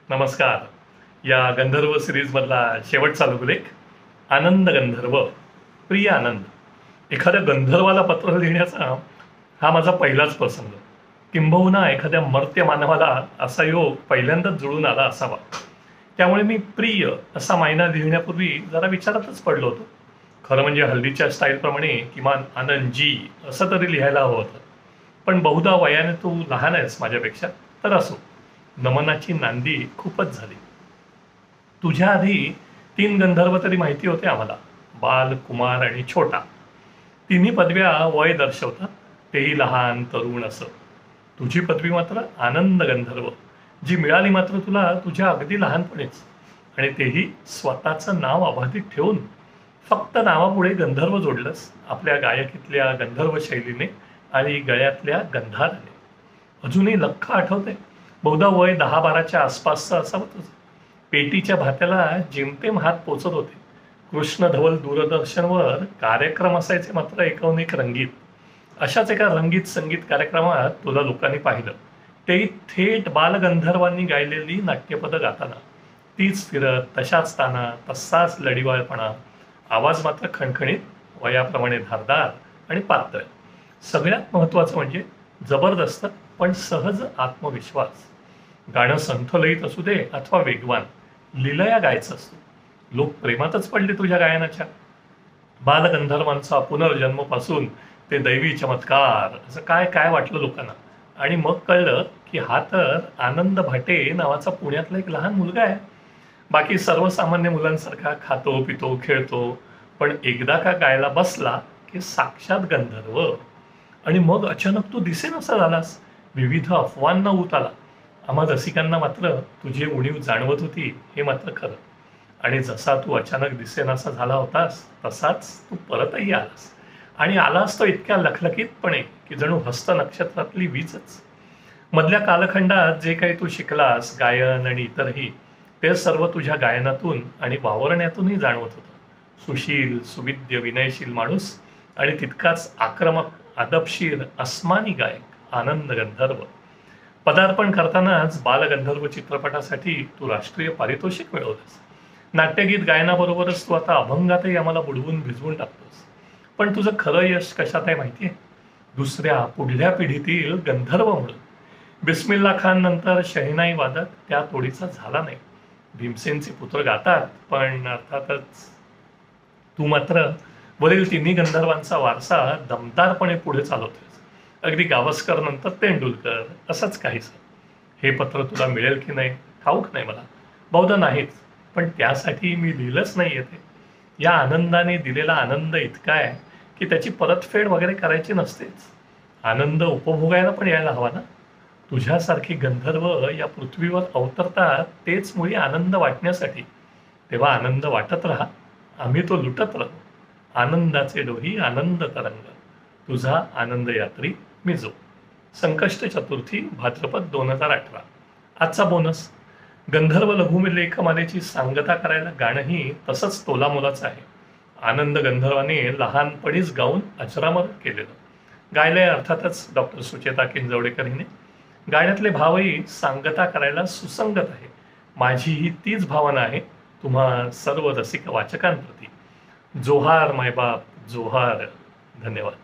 नमस्कार. या गंधर्व सिरीजमधला शेवटचा लघुलेख आनंद गंधर्व. प्रिय आनंद, एखाद्या गंधर्वाला पत्र लिहिण्याचा हा माझा पहिलाच प्रसंग. किंबहुना एखाद्या मर्त्य मानवाला असा योग पहिल्यांदाच जुळून आला असावा. त्यामुळे मी प्रिय असा मायना लिहिण्यापूर्वी जरा विचारातच पडलो होतो. खरं म्हणजे हल्लीच्या स्टाईलप्रमाणे किमान आनंदजी असं तरी लिहायला हवं होतं. पण बहुधा वयाने तू लहान आहेस माझ्यापेक्षा, तर असो. नमनाची नांदी खूपच झाली. तुझ्या आधी 3 गंधर्व तरी माहिती होते आम्हाला, बाल, कुमार आणि छोटा. तिन्ही पदव्या वय दर्शवतात, तेही लहान तरुण असं. तुझी पदवी मात्र आनंद गंधर्व, जी मिळाली मात्र तुला तुझ्या अगदी लहानपणीच, आणि तेही स्वतःचं नाव अबाधित ठेवून. फक्त नावापुढे गंधर्व जोडलंस आपल्या गायकीतल्या गंधर्व शैलीने आणि गळ्यातल्या गंधाराने. अजूनही लख्ख आठवते. बहुधा वय 10-12च्या आसपासचं असावं तुझं. पेटीच्या भात्याला जेमतेम हात पोचत होते. कृष्ण धवल दूरदर्शनवर कार्यक्रम असायचे मात्र एकूण-एक रंगीत. अशाच एका रंगीत संगीत कार्यक्रमात तुला लोकांनी पाहिलं, तेही थेट बालगंधर्वांनी गायलेली नाट्यपदं गाताना. तीच फिरत, तशाच ताना, तसाच लढिवाळपणा. आवाज मात्र खणखणीत, वयाप्रमाणे धारदार आणि पातळ. सगळ्यात महत्त्वाचं म्हणजे जबरदस्त पण सहज आत्मविश्वास. गाणं संथलयीत असू दे अथवा वेगवान, लीलया गायचं असतो. लोक प्रेमातच पडले तुझ्या गायनाच्या. बालगंधर्वांचा पुनर्जन्मपासून ते दैवी चमत्कार असं काय काय वाटलं लोकांना. आणि मग कळलं की हा तर आनंद भाटे नावाचा पुण्यातला एक लहान मुलगा आहे. बाकी सर्वसामान्य मुलांसारखा खातो पितो खेळतो, पण एकदा का गायला बसला की साक्षात गंधर्व. आणि मग अचानक तू दिसेनासा झालास. विविध अफवांना ऊत आला. आम्हा रसिकांना मात्र तुझी उणीव जाणवत होती हे मात्र खरं. आणि जसा तू अचानक दिसेनासा झाला होतास तसाच तू परतही आलास. आणि आलास तो इतक्या लखलखीतपणे की जणू हस्त नक्षत्रातली वीजच. मधल्या कालखंडात जे काही तू शिकलास, गायन आणि इतरही, ते सर्व तुझ्या गायनातून आणि वावरण्यातूनही जाणवत होतं. सुशील, सुविद्य, विनयशील माणूस आणि तितकाच आक्रमक, अदबशीर, अस्मानी गायक आनंद गंधर्व. पदार्पण करतानाच बालगंधर्व चित्रपटासाठी तू राष्ट्रीय पारितोषिक मिळवलंस. नाट्यगीत गायनाबरोबरच तू आता अभंगातही आम्हाला बुडवून भिजवून टाकतोस. पण तुझं खरं यश कशात आहे माहितीये? दुसऱ्या पुढल्या पिढीतील गंधर्व म्हणून. बिस्मिल्ला खान नंतर शहनाई वादक त्या तोडीचा झाला नाही. भीमसेनचे पुत्र गातात, पण अर्थातच तू मात्र वरील तिन्ही गंधर्वांचा वारसा दमदारपणे पुढे चालवतोस. अगदी गावस्कर नंतर तेंडुलकर असंच काहीच. हे पत्र तुला मिळेल की नाही ठाऊक नाही मला, बहुधा नाहीच. पण त्यासाठी मी लिहिलंच नाही ते. या आनंदाने दिलेला आनंद इतका आहे की त्याची परतफेड वगैरे करायची नसतेच. आनंद उपभोगायला पण यायला हवा ना. तुझ्यासारखी गंधर्व या पृथ्वीवर अवतरतात तेच मुळी आनंद वाटण्यासाठी. तेव्हा आनंद वाटत राहा, आम्ही तो लुटत राहू. आनंदाचे डोही आनंद तरंग, तुझा आनंद यात्री मी जो. संकष्ट चतुर्थी भाद्रपद 2018. आजचा बोनस. गंधर्व लघुलेखमालेची सांगता करायला गाणंही तसंच तोलामोलाचं आहे. आनंद गंधर्वाने लहानपणीच गाऊन अजरामर केलेलं. गायलंय अर्थातच डॉक्टर सुचेता किंजवडेकर हिने. गाण्यातले भावही सांगता करायला सुसंगत आहे. माझीही तीच भावना आहे तुम्हा सर्व रसिक वाचकांप्रती. जोहार मायबाप जोहार. धन्यवाद.